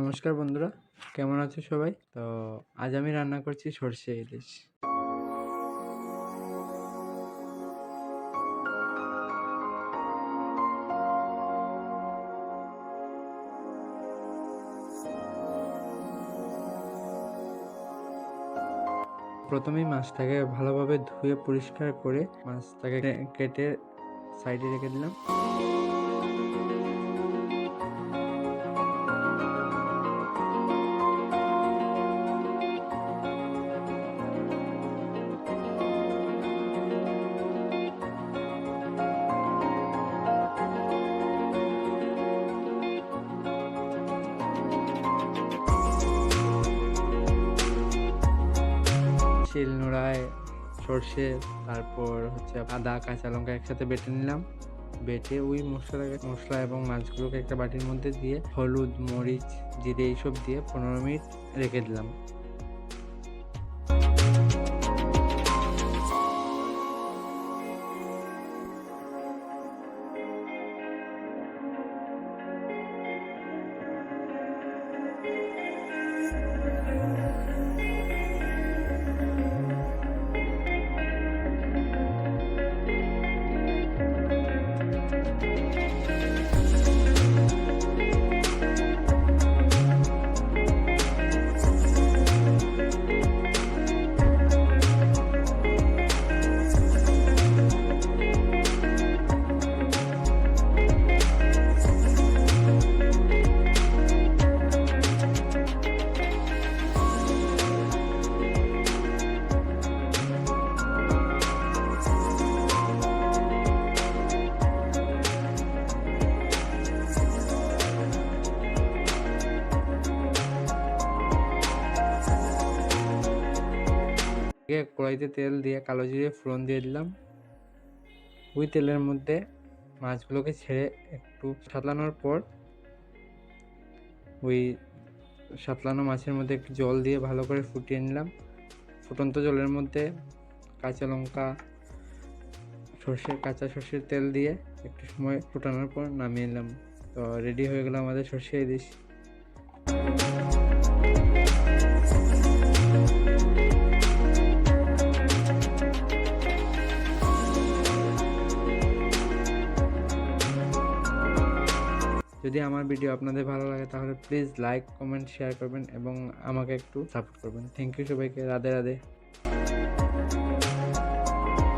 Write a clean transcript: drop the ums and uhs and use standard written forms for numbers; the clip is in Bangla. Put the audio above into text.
নমস্কার বন্ধুরা, কেমন আছো সবাই? তো আজ আমি রান্না করছি সর্ষে ইলিশ। প্রথমেই মাছটাকে ভালোভাবে ধুয়ে পরিষ্কার করে মাছটাকে কেটে সাইডে রেখে দিলাম। শিলনোড়ায় সর্ষে, তারপর আদা, কাঁচা লঙ্কা একসাথে বেটে নিলাম। বেটে ওই মশলা এবং মাছগুলোকে একটা বাটির মধ্যে দিয়ে হলুদ, মরিচ, জিরে এইসব দিয়ে 15 মিনিট রেখে দিলাম। কড়াইতে তেল দিয়ে কালো জিরে ফোড়ন দিয়ে দিলাম। ওই তেলের মধ্যে মাছগুলোকে ছেড়ে একটু সাতলানোর পর ওই সাতলানো মাছের মধ্যে একটু জল দিয়ে ভালো করে ফুটিয়ে নিলাম। ফুটন্ত জলের মধ্যে কাঁচা লঙ্কা, কাঁচা সর্ষের তেল দিয়ে একটু সময় ফুটানোর পর নামিয়ে নিলাম। তো রেডি হয়ে গেল আমাদের সর্ষে ইলিশ। যদি আমার ভিডিও আপনাদের ভালো লাগে তাহলে প্লিজ লাইক, কমেন্ট, শেয়ার করবেন এবং আমাকে একটু সাপোর্ট করবেন। থ্যাংক ইউ সবাইকে। রাধে রাধে।